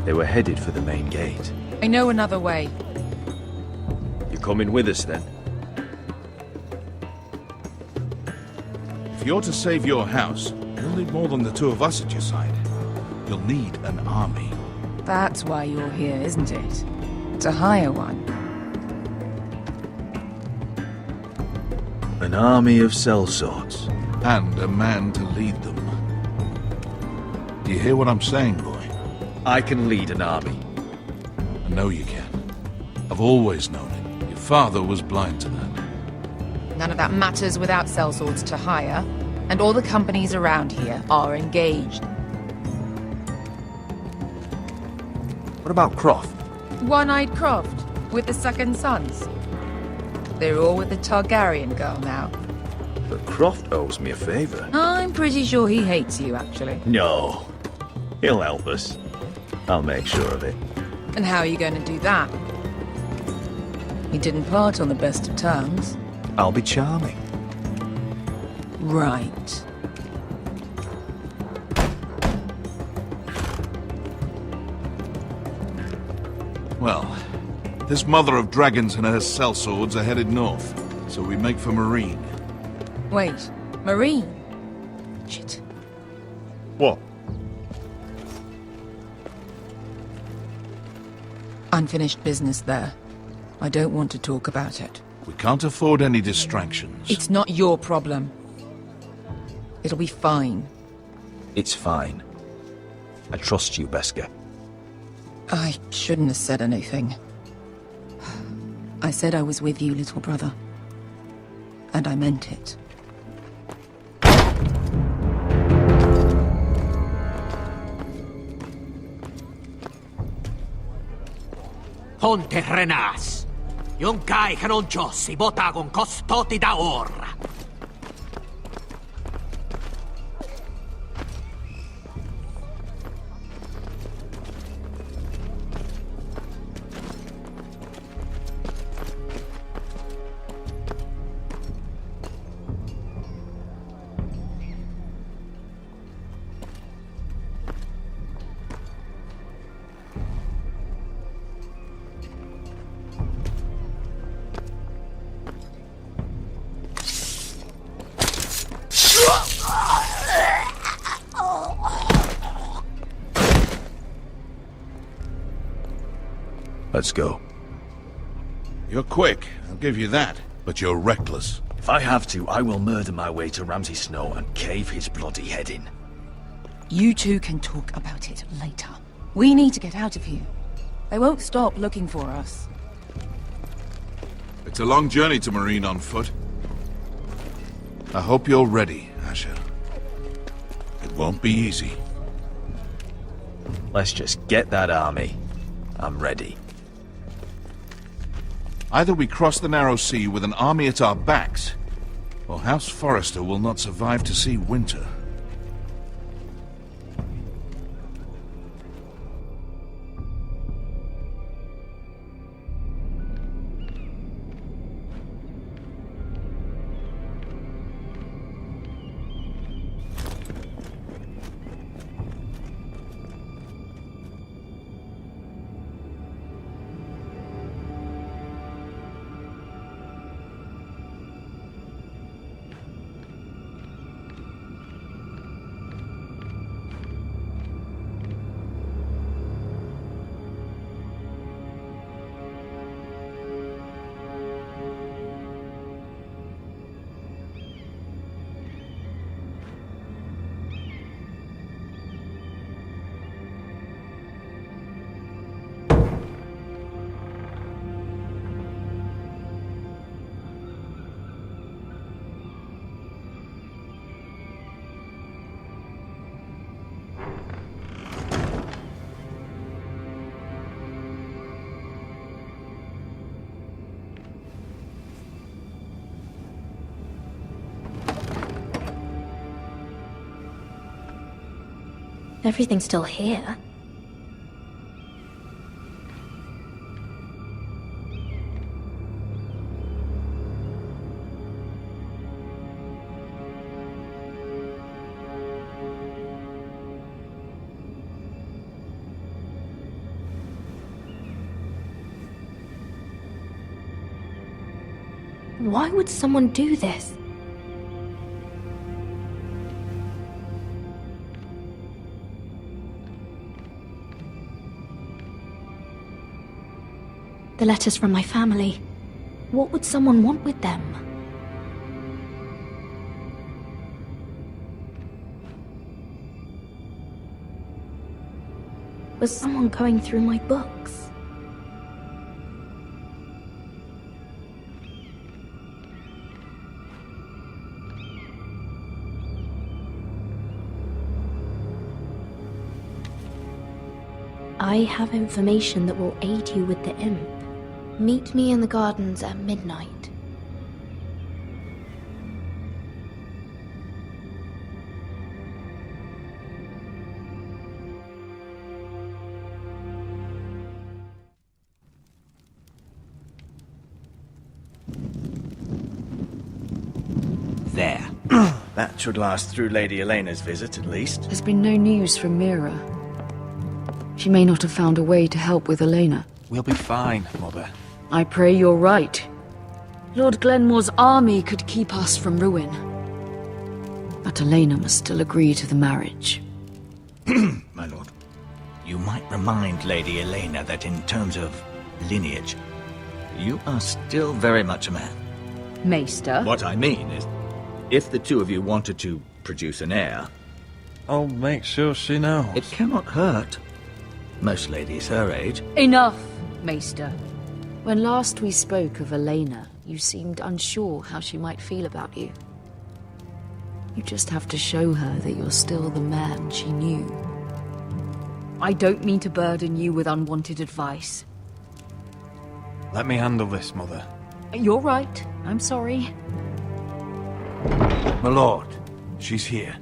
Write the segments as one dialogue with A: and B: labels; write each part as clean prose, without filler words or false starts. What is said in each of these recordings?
A: They were headed for the main gate.
B: I know another way.
A: You coming with us then?
C: If you're to save your house, you'll need more than the two of us at your side. You'll need an army.
B: That's why you're here, isn't it? To hire one.
A: An army of sellswords.
C: And a man to lead them. Do you hear what I'm saying, boy?
A: I can lead an army.
C: I know you can. I've always known it. Your father was blind to that.
B: None of that matters without sellswords to hire, and all the companies around here are engaged.
A: What about Croft?
B: One-Eyed Croft, with the Second Sons. They're all with the Targaryen girl now.
A: But Croft owes me a favor.
B: I'm pretty sure he hates you, actually.
A: No. He'll help us. I'll make sure of it.
B: And how are you going to do that? We didn't part on the best of terms.
A: I'll be charming.
B: Right.
C: Well, this mother of dragons and her sellswords are headed north, so we make for Marine.
B: Wait, Marine? Shit.
A: What?
B: Unfinished business there. I don't want to talk about it.
C: We can't afford any distractions.
B: It's not your problem. It'll be fine.
A: It's fine. I trust you, Beskha.
B: I shouldn't have said anything. I said I was with you, little brother. And I meant it.
D: Ponte Renas. Yung kai kanon Diyos, ibota kong kostoti da ora.
A: Let's go.
C: You're quick, I'll give you that. But you're reckless.
A: If I have to, I will murder my way to Ramsay Snow and cave his bloody head in.
B: You two can talk about it later. We need to get out of here. They won't stop looking for us.
C: It's a long journey to Marine on foot. I hope you're ready, Asher. It won't be easy.
A: Let's just get that army. I'm ready.
C: Either we cross the narrow sea with an army at our backs, or House Forrester will not survive to see winter.
E: Everything's still here. Why would someone do this? The letters from my family. What would someone want with them? Was someone going through my books? I have information that will aid you with the imp. Meet me in the gardens at midnight.
D: There.
A: That should last through Lady Elena's visit, at least.
F: There's been no news from Mira. She may not have found a way to help with Elena.
G: We'll be fine, Mother.
F: I pray you're right. Lord Glenmore's army could keep us from ruin. But Elena must still agree to the marriage.
A: My lord. You might remind Lady Elena that in terms of lineage, you are still very much a man.
F: Maester?
A: What I mean is, if the two of you wanted to produce an heir,
G: I'll make sure she knows.
A: it cannot hurt. Most ladies her age.
F: Enough, Maester. When last we spoke of Elena, you seemed unsure how she might feel about you. You just have to show her that you're still the man she knew. I don't mean to burden you with unwanted advice.
G: Let me handle this, Mother.
F: You're right. I'm sorry.
G: My lord, she's here.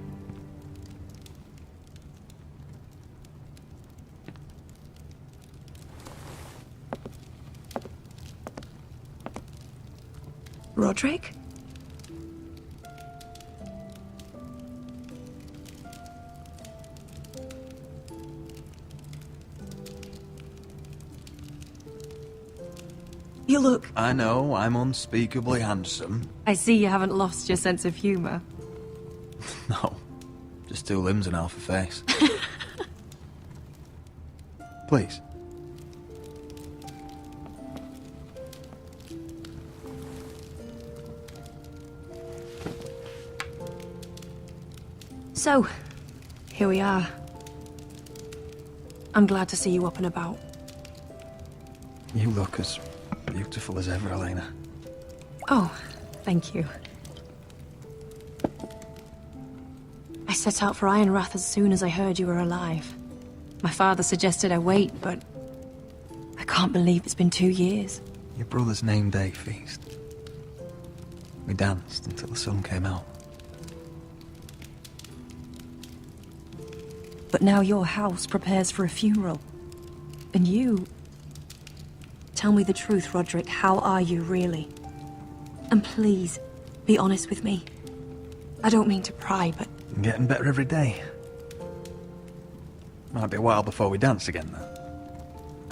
B: Roderick? You look...
G: I know, I'm unspeakably handsome.
B: I see you haven't lost your sense of humor.
G: No, just two limbs and half a face. Please.
H: So, here we are. I'm glad to see you up and about.
G: You look as beautiful as ever, Elena.
H: Oh, thank you. I set out for Ironrath as soon as I heard you were alive. My father suggested I wait, but I can't believe it's been 2 years.
G: Your brother's name day feast. We danced until the sun came out.
H: But now your house prepares for a funeral. And you... Tell me the truth, Roderick. How are you, really? And please, be honest with me. I don't mean to pry, but...
G: I'm getting better every day. Might be a while before we dance again, though.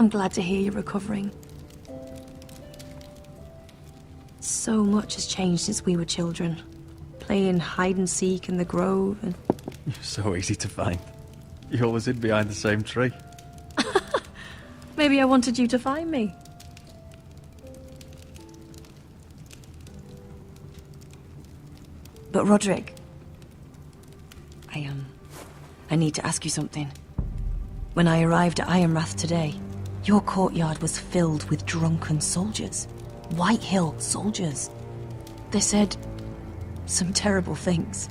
H: I'm glad to hear you're recovering. So much has changed since we were children. Playing hide and seek in the grove and...
G: You're so easy to find. You always hid behind the same tree.
H: Maybe I wanted you to find me. But Roderick... I need to ask you something. When I arrived at Ironrath today, your courtyard was filled with drunken soldiers. Whitehill soldiers. They said some terrible things.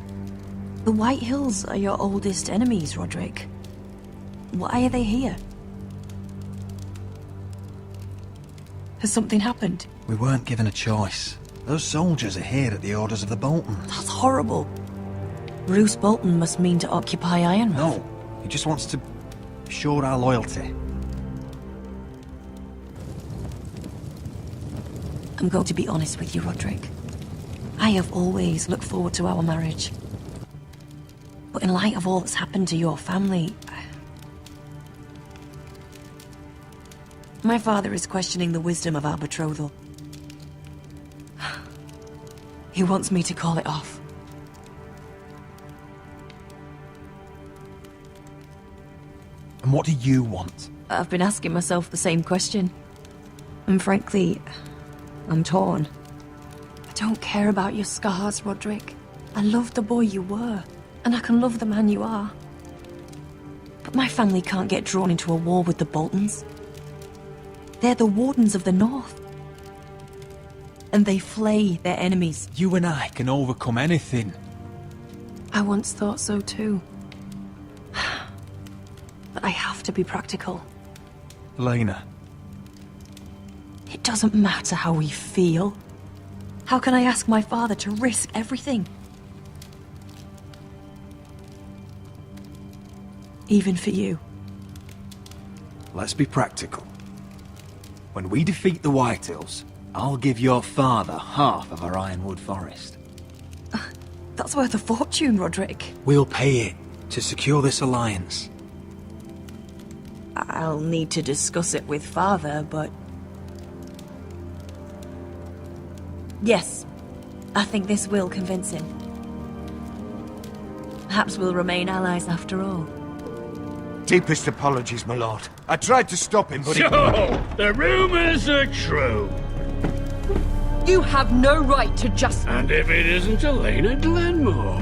H: The Whitehills are your oldest enemies, Roderick. Why are they here? Has something happened?
G: We weren't given a choice. Those soldiers are here at the orders of the Boltons.
H: That's horrible. Roose Bolton must mean to occupy Ironrath.
G: No, he just wants to show our loyalty.
H: I'm going to be honest with you, Roderick. I have always looked forward to our marriage. But in light of all that's happened to your family... My father is questioning the wisdom of our betrothal. He wants me to call it off.
G: And what do you want?
H: I've been asking myself the same question. And frankly, I'm torn. I don't care about your scars, Roderick. I love the boy you were, and I can love the man you are. But my family can't get drawn into a war with the Boltons. They're the Wardens of the North. And they flay their enemies.
G: You and I can overcome anything.
H: I once thought so too. But I have to be practical.
G: Elena,
H: It doesn't matter how we feel. How can I ask my father to risk everything? Even for you.
G: let's be practical. When we defeat the Whitehills, I'll give your father half of our Ironwood Forest.
H: That's worth a fortune, Roderick.
G: We'll pay it to secure this alliance.
H: I'll need to discuss it with father, but... Yes, I think this will convince him. Perhaps we'll remain allies after all.
I: Deepest apologies, my lord. I tried to stop him, but
J: So, the rumors are true.
F: You have no right to just...
J: And if it isn't Elena Glenmore?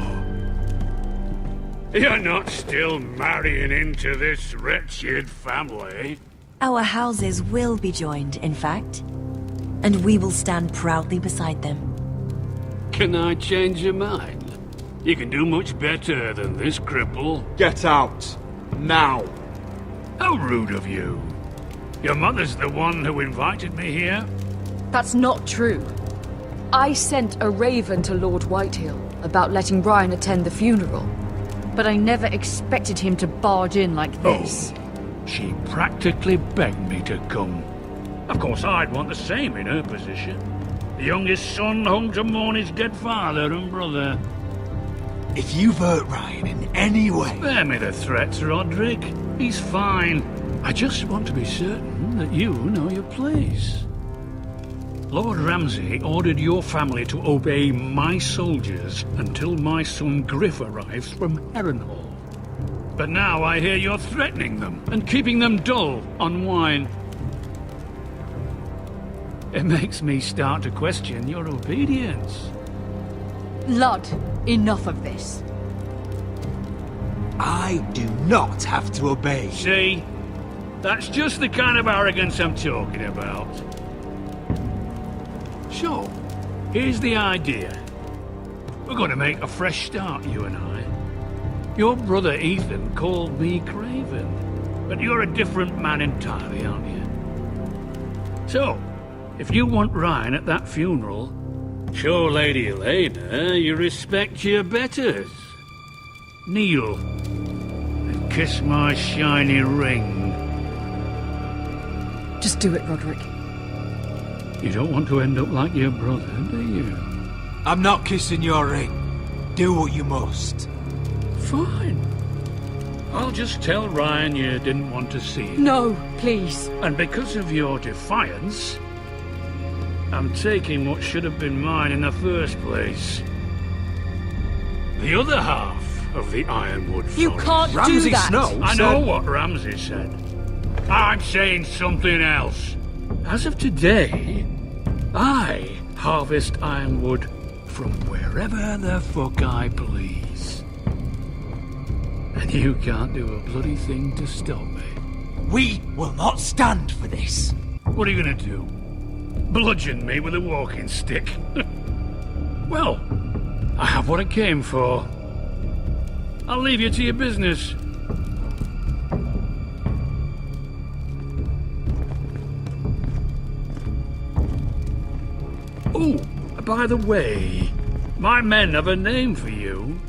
J: You're not still marrying into this wretched family.
H: Our houses will be joined, in fact. And we will stand proudly beside them.
J: Can I change your mind? You can do much better than this cripple.
K: Get out. Now.
J: How rude of you. Your mother's the one who invited me here.
F: That's not true. I sent a raven to Lord Whitehill about letting Ryan attend the funeral. But I never expected him to barge in like this.
J: Oh, she practically begged me to come. Of course, I'd want the same in her position. The youngest son home to mourn his dead father and brother.
G: If you've hurt Ryan in any way...
J: Spare me the threats, Roderick. He's fine. I just want to be certain that you know your place. Lord Ramsay ordered your family to obey my soldiers until my son Griff arrives from Harrenhal. But now I hear you're threatening them and keeping them dull on wine. It makes me start to question your obedience.
F: Lud, enough of this.
K: I do not have to obey.
J: See? That's just the kind of arrogance I'm talking about. So, here's the idea. We're going to make a fresh start, you and I. Your brother Ethan called me Craven, but you're a different man entirely, aren't you? So, if you want Ryan at that funeral, show Lady Elena you respect your betters. Kneel and kiss my shiny ring.
F: Just do it, Roderick.
J: You don't want to end up like your brother, do you?
K: I'm not kissing your ring. Do what you must.
J: Fine. I'll just tell Ryan you didn't want to see him.
F: No, please.
J: And because of your defiance, I'm taking what should have been mine in the first place. The other half of the Ironwood Forest.
F: You can't
K: Ramsay
F: do that.
K: Snow
J: I
K: said...
J: know what Ramsay said. I'm saying something else. As of today, I harvest ironwood from wherever the fuck I please. And you can't do a bloody thing to stop me.
K: We will not stand for this.
J: What are you gonna do? Bludgeon me with a walking stick? Well, I have what I came for. I'll leave you to your business. Oh, by the way, my men have a name for you.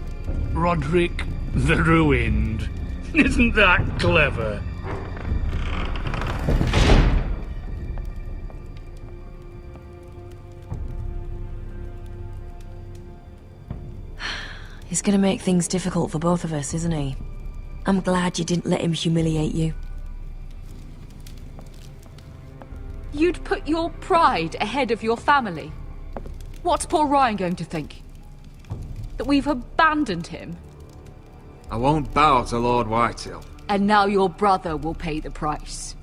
J: Roderick the Ruined. Isn't that clever?
H: He's gonna make things difficult for both of us, isn't he? I'm glad you didn't let him humiliate you.
F: You'd put your pride ahead of your family. What's poor Ryan going to think? That we've abandoned him?
K: I won't bow to Lord Whitehill.
F: And now your brother will pay the price.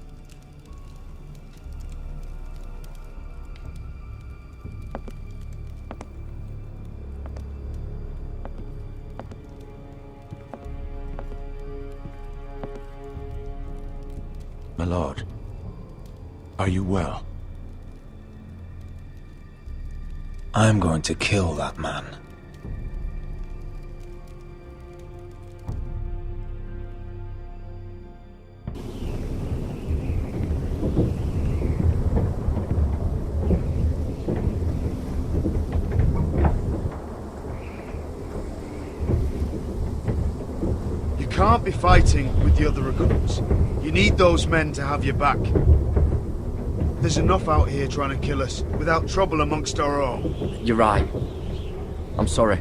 A: My lord, are you well?
L: I'm going to kill that man.
I: You can't be fighting with the other recruits. You need those men to have your back. There's enough out here trying to kill us, without trouble amongst our own.
M: You're right. I'm sorry.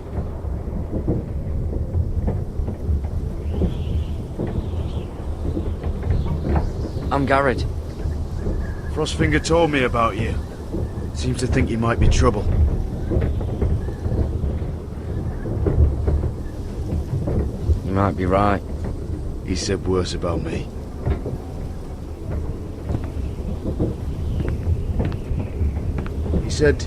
M: I'm Garrett.
I: Frostfinger told me about you. Seems to think you might be trouble.
M: You might be right.
I: He said worse about me. He said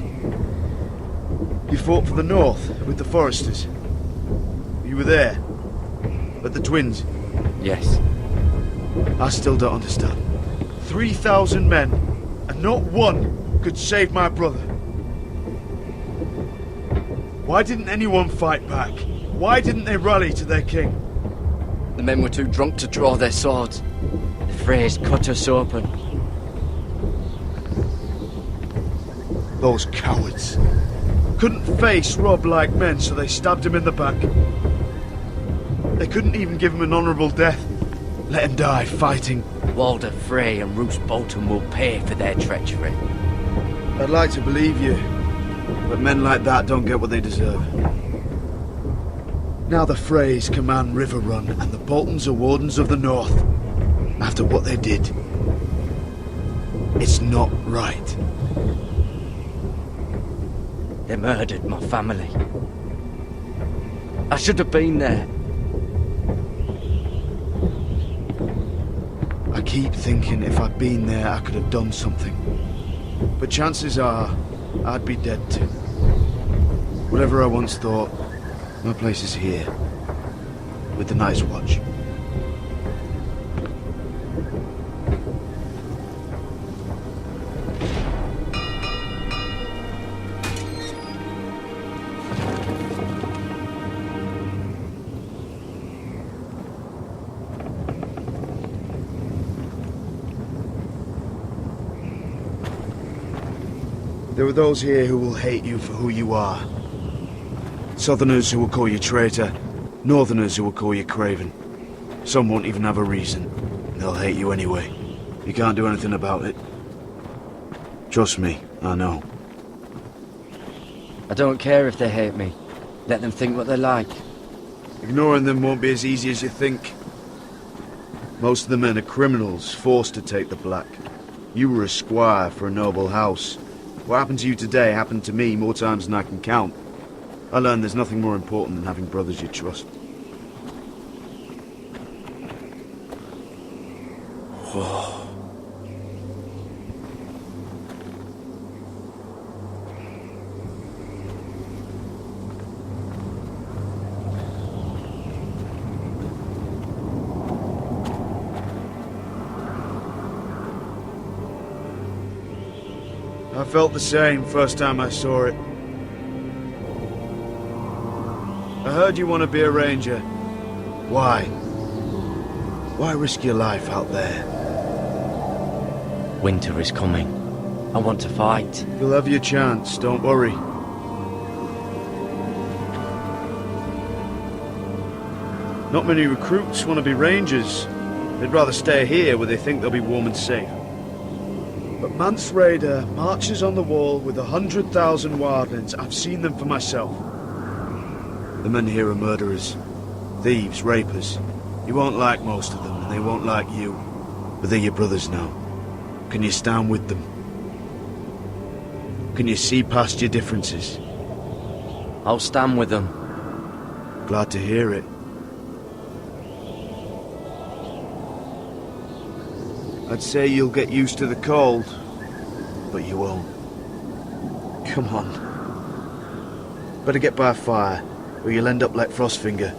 I: you fought for the North with the Foresters. You were there. But the twins.
M: Yes.
I: I still don't understand. 3,000 men, and not one could save my brother. Why didn't anyone fight back? Why didn't they rally to their king?
M: The men were too drunk to draw their swords. The Freys cut us open.
I: Those cowards. Couldn't face Robb like men, so they stabbed him in the back. They couldn't even give him an honourable death. Let him die fighting.
M: Walder Frey and Roose Bolton will pay for their treachery.
I: I'd like to believe you, but men like that don't get what they deserve. Now the Freys command Riverrun, and the Boltons are Wardens of the North. After what they did. It's not right.
M: They murdered my family. I should have been there.
I: I keep thinking if I'd been there, I could have done something. But chances are, I'd be dead too. Whatever I once thought, my place is here. With the Night's Watch. There are those here who will hate you for who you are. Southerners who will call you traitor, Northerners who will call you craven. Some won't even have a reason. They'll hate you anyway. You can't do anything about it. Trust me, I know.
M: I don't care if they hate me. Let them think what they like.
I: Ignoring them won't be as easy as you think. Most of the men are criminals, forced to take the black. You were a squire for a noble house. What happened to you today happened to me more times than I can count. I learned there's nothing more important than having brothers you trust. I felt the same first time I saw it. I heard you want to be a ranger. Why? Why risk your life out there?
M: Winter is coming. I want to fight.
I: You'll have your chance, don't worry. Not many recruits want to be rangers. They'd rather stay here where they think they'll be warm and safe. But Mance Rayder marches on the wall with 100,000 wildlings. I've seen them for myself. The men here are murderers, thieves, rapers. You won't like most of them, and they won't like you. But they're your brothers now. Can you stand with them? Can you see past your differences?
M: I'll stand with them.
I: Glad to hear it. I'd say you'll get used to the cold, but you won't. Come on. Better get by a fire, or you'll end up like Frostfinger.